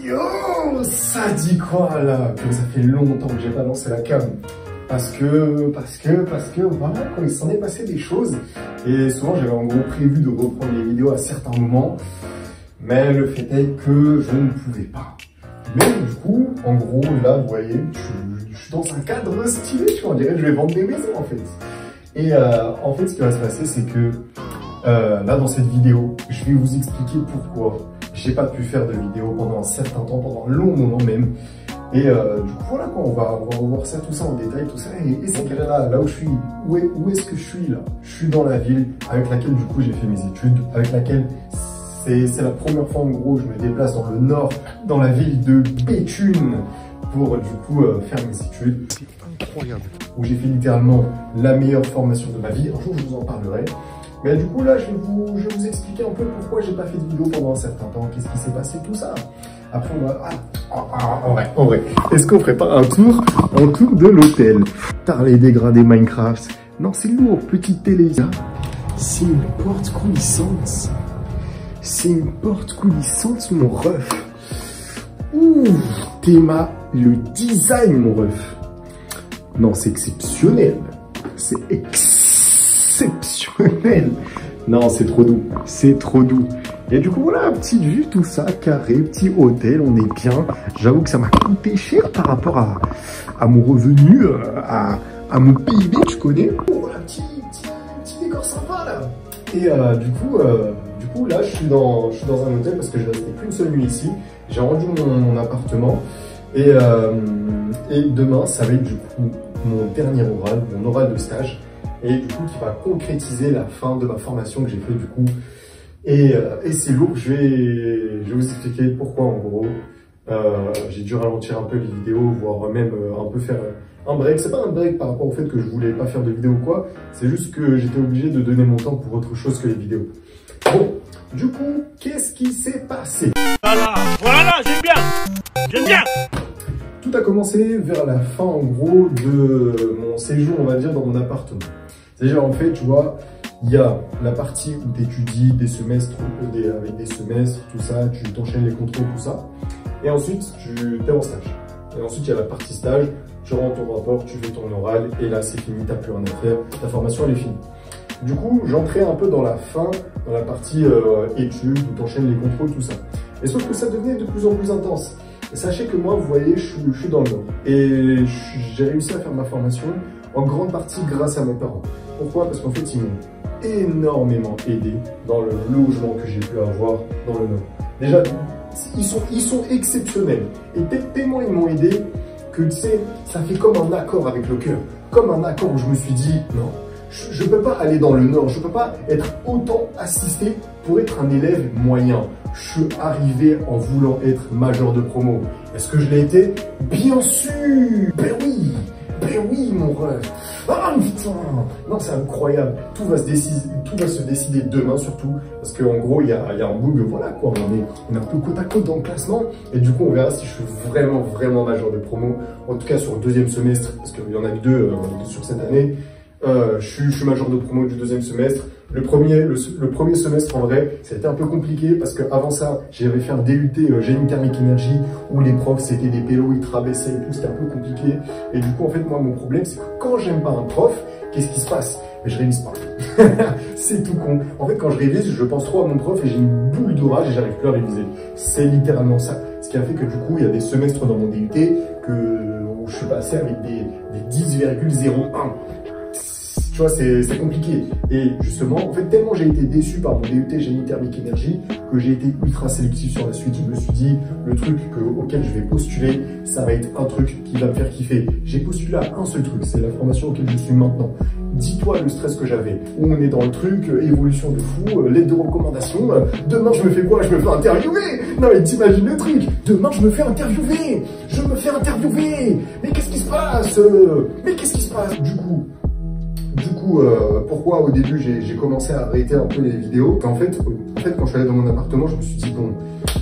Yo, ça dit quoi là? Que ça fait longtemps que j'ai pas lancé la cam. Parce que voilà, quoi, il s'en est passé des choses. Et souvent j'avais en gros prévu de reprendre les vidéos à certains moments. Mais le fait est que je ne pouvais pas. Mais du coup, en gros, là, vous voyez, je suis dans un cadre stylé, tu vois, on dirait que je vais vendre des maisons en fait. Et en fait, ce qui va se passer, c'est que là, dans cette vidéo, je vais vous expliquer pourquoi j'ai pas pu faire de vidéo pendant un certain temps, pendant un long moment même. Et du coup, voilà quoi, on va revoir ça, tout ça en détail, tout ça. Et c'est là où je suis, où est-ce que je suis là? Je suis dans la ville avec laquelle, du coup, j'ai fait mes études, avec laquelle c'est la première fois, en gros, je me déplace dans le nord, dans la ville de Béthune, pour, du coup, faire mes études. C'est incroyable. Où j'ai fait littéralement la meilleure formation de ma vie. Un jour, je vous en parlerai. Mais du coup, là, je vais vous expliquer un peu pourquoi j'ai pas fait de vidéo pendant un certain temps, qu'est-ce qui s'est passé, tout ça. Après, on va... en vrai, est-ce qu'on ferait pas un tour de l'hôtel? Parler dégradé Minecraft. Non, c'est lourd, petite télé. C'est une porte coulissante. C'est une porte coulissante, mon ref. Ouh, Théma, le design, mon ref. Non, c'est exceptionnel. C'est exceptionnel. Non, c'est trop doux. C'est trop doux. Et du coup, voilà, petite vue, tout ça, carré, petit hôtel, on est bien. J'avoue que ça m'a coûté cher par rapport à mon revenu, à mon PIB, tu connais. Oh, voilà, petit décor sympa, là. Et du coup, là, je suis dans un hôtel parce que j'ai resté qu'une seule nuit ici. J'ai rendu mon appartement. Et demain, ça va être du coup mon dernier oral, mon oral de stage. Et du coup, qui va concrétiser la fin de ma formation que j'ai fait du coup. Et c'est lourd, je vais vous expliquer pourquoi en gros. J'ai dû ralentir un peu les vidéos, voire même un peu faire un break. C'est pas un break par rapport au fait que je voulais pas faire de vidéo ou quoi, c'est juste que j'étais obligé de donner mon temps pour autre chose que les vidéos. Bon, du coup, qu'est-ce qui s'est passé? Voilà, j'aime bien. Tout a commencé vers la fin en gros de mon séjour, on va dire, dans mon appartement. C'est-à-dire en fait, tu vois, il y a la partie où tu étudies des semestres, avec des semestres, tout ça, tu t'enchaînes les contrôles, tout ça. Et ensuite, tu es en stage. Et ensuite, il y a la partie stage, tu rends ton rapport, tu fais ton oral, et là, c'est fini, tu n'as plus rien à faire, ta formation, elle est finie. Du coup, j'entrais un peu dans la fin, dans la partie études, où tu enchaînes les contrôles, tout ça. Et sauf que ça devenait de plus en plus intense. Et sachez que moi, vous voyez, je suis dans le nord. Et j'ai réussi à faire ma formation en grande partie grâce à mes parents. Pourquoi? Parce qu'en fait, ils m'ont énormément aidé dans le logement que j'ai pu avoir dans le nord. Déjà, ils sont exceptionnels. Et tellement ils m'ont aidé que, tu sais, ça fait comme un accord avec le cœur. Comme un accord où je me suis dit, non, je ne peux pas aller dans le nord, je ne peux pas être autant assisté pour être un élève moyen. Je suis arrivé en voulant être major de promo. Est-ce que je l'ai été? Bien sûr. Ben oui, mon rêve. Ah putain. Non, c'est incroyable. Tout va se décider demain surtout. Parce qu'en gros, il y a un bug, voilà quoi. On est un peu côte à côte dans le classement. Et du coup, on verra si je suis vraiment major de promo. En tout cas, sur le deuxième semestre, parce qu'il y en a eu deux sur cette année. Je suis major de promo du deuxième semestre. Le premier semestre, en vrai, c'était un peu compliqué parce qu'avant ça, j'avais fait un DUT génie thermique énergie où les profs, c'était des pélos, ils te rabaissaient et tout, c'était un peu compliqué. Et du coup, en fait, moi, mon problème, c'est que quand j'aime pas un prof, qu'est-ce qui se passe? Je révise pas. C'est tout con. En fait, quand je révise, je pense trop à mon prof et j'ai une boule d'orage et j'arrive plus à réviser. C'est littéralement ça. Ce qui a fait que du coup, il y a des semestres dans mon DUT où je suis passé avec des 10,01. Tu vois, c'est compliqué. Et justement, en fait, tellement j'ai été déçu par mon DUT génie thermique énergie que j'ai été ultra sélectif sur la suite. Je me suis dit, le truc auquel je vais postuler, ça va être un truc qui va me faire kiffer. J'ai postulé à un seul truc, c'est la formation auquel je suis maintenant. Dis-toi le stress que j'avais. Où on est dans le truc, évolution de fou, lettre de recommandation. Demain, je me fais quoi? Je me fais interviewer. Non, mais t'imagines le truc. Demain, je me fais interviewer. Mais qu'est-ce qui se passe? Du coup, pourquoi au début j'ai commencé à arrêter un peu les vidéos? En fait, quand je suis allé dans mon appartement, je me suis dit, bon,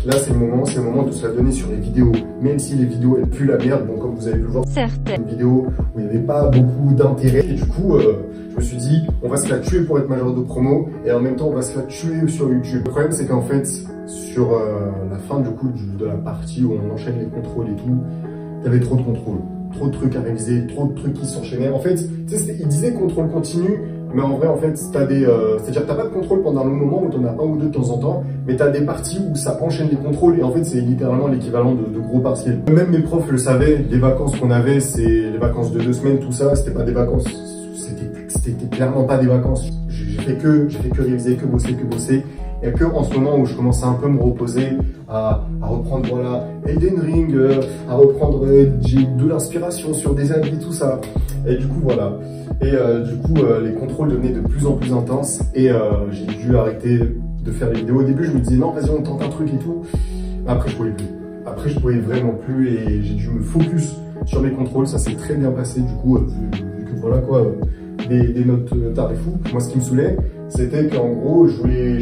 là c'est le moment de se la donner sur les vidéos. Même si les vidéos elles puent la merde, bon comme vous avez pu le voir, certaines vidéos où il n'y avait pas beaucoup d'intérêt. Et du coup, je me suis dit, on va se la tuer pour être major de promo et en même temps on va se la tuer sur YouTube. Le problème c'est qu'en fait, sur la fin du coup de la partie où on enchaîne les contrôles et tout, il y avait trop de contrôles, trop de trucs à réviser, trop de trucs qui s'enchaînaient. En fait, tu sais, il disait contrôle continu, mais en vrai, en fait, t'as des, c'est-à-dire t'as pas de contrôle pendant un long moment où t'en as un ou deux de temps en temps, mais t'as des parties où ça enchaîne les contrôles et en fait, c'est littéralement l'équivalent de gros partiels. Même mes profs le savaient, les vacances qu'on avait, c'est les vacances de 2 semaines, tout ça, c'était pas des vacances, c'était clairement pas des vacances. J'ai fait que réviser, que bosser. Et que en ce moment où je commençais un peu à me reposer, à reprendre voilà, Elden Ring, à reprendre de l'inspiration sur des habits, tout ça. Et du coup voilà. Et du coup les contrôles devenaient de plus en plus intenses et j'ai dû arrêter de faire les vidéos. Au début je me disais non vas-y on tente un truc et tout. Après je pouvais plus. Après je pouvais vraiment plus et j'ai dû me focus sur mes contrôles. Ça s'est très bien passé du coup vu que voilà quoi. Des notes tarés fous. Moi, ce qui me saoulait, c'était qu'en gros, je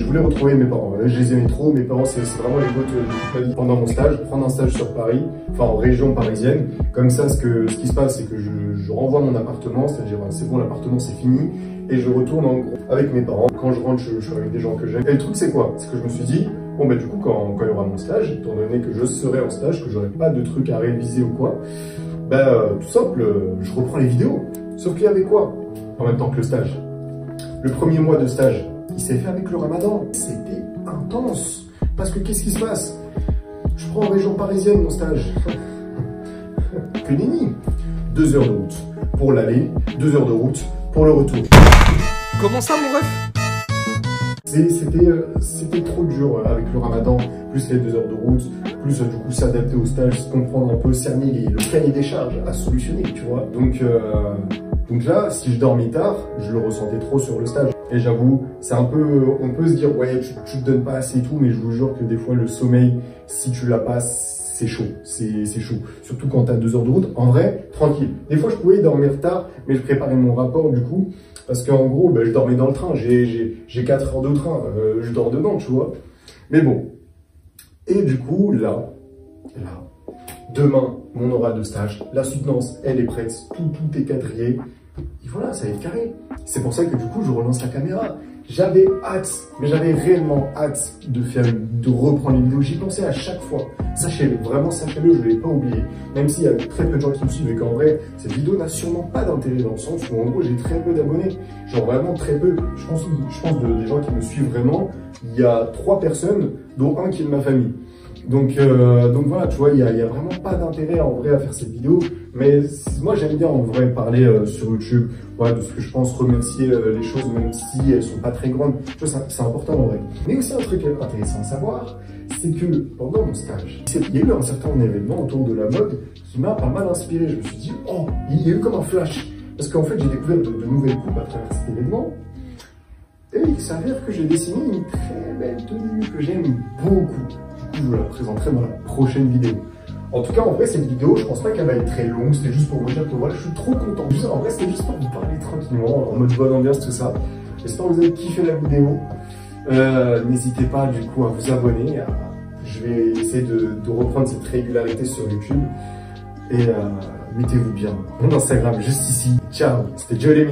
voulais retrouver mes parents. Je les aimais trop. Mes parents, c'est vraiment les potes de toute ma vie. Pendant mon stage, prendre un stage sur Paris, enfin en région parisienne. Comme ça, ce qui se passe, c'est que je renvoie mon appartement, c'est-à-dire c'est bon, l'appartement c'est fini, et je retourne en gros avec mes parents. Quand je rentre, je suis avec des gens que j'aime. Et le truc, c'est quoi? C'est que je me suis dit, bon bah du coup, quand il y aura mon stage, étant donné que je serai en stage, que j'aurai pas de trucs à réviser ou quoi, tout simple, je reprends les vidéos. Sauf qu'il y avait quoi? En même temps que le stage. Le premier mois de stage, il s'est fait avec le ramadan. C'était intense. Parce que qu'est-ce qui se passe? Je prends en région parisienne mon stage. Que nenni. 2 heures de route pour l'aller, 2 heures de route pour le retour. Comment ça mon ref? C'était trop dur avec le ramadan, plus les 2 heures de route, plus du coup s'adapter au stage, comprendre un peu, cerner le cahier des charges à solutionner, tu vois. Donc là, si je dormais tard, je le ressentais trop sur le stage. Et j'avoue, c'est un peu, on peut se dire, ouais, tu te donnes pas assez et tout, mais je vous jure que des fois, le sommeil, si tu l'as pas, c'est chaud, c'est chaud. Surtout quand t'as 2 heures de route, en vrai, tranquille. Des fois, je pouvais dormir tard, mais je préparais mon rapport du coup, parce qu'en gros, je dormais dans le train, j'ai 4 heures de train, je dors dedans, tu vois. Mais bon. Et du coup, là, demain, mon oral de stage, la soutenance, elle est prête, tout est quadrillé. Et voilà, ça va être carré. C'est pour ça que du coup, je relance la caméra. J'avais hâte, mais j'avais réellement hâte de reprendre les vidéos. J'y pensais à chaque fois. Sachez-le, vraiment sachez-le, je ne l'ai pas oublié. Même s'il y a très peu de gens qui me suivent et qu'en vrai, cette vidéo n'a sûrement pas d'intérêt dans le sens où en gros, j'ai très peu d'abonnés. Genre vraiment très peu. Je pense des gens qui me suivent vraiment, il y a 3 personnes, dont un qui est de ma famille. Donc voilà, tu vois, il y a vraiment pas d'intérêt en vrai à faire cette vidéo, mais moi j'aime bien en vrai parler sur YouTube, ouais, de ce que je pense, remercier les choses même si elles sont pas très grandes, tu vois, c'est important en vrai. Mais aussi un truc intéressant à savoir, c'est que pendant mon stage, il y a eu un certain événement autour de la mode qui m'a pas mal inspiré. Je me suis dit, oh, il y a eu comme un flash, parce qu'en fait j'ai découvert de nouvelles coupes à travers cet événement. Et il s'avère que j'ai dessiné une très belle tenue que j'aime beaucoup. Du coup, je la présenterai dans la prochaine vidéo. En tout cas, en vrai, cette vidéo, je pense pas qu'elle va être très longue. C'était juste pour vous dire que voilà, je suis trop content. En vrai, c'était juste pour vous parler tranquillement, en mode bonne ambiance, tout ça. J'espère que vous avez kiffé la vidéo. N'hésitez pas, du coup, à vous abonner. Je vais essayer de reprendre cette régularité sur YouTube. Et mettez-vous bien. Mon Instagram, juste ici. Ciao, c'était Joe Lemi.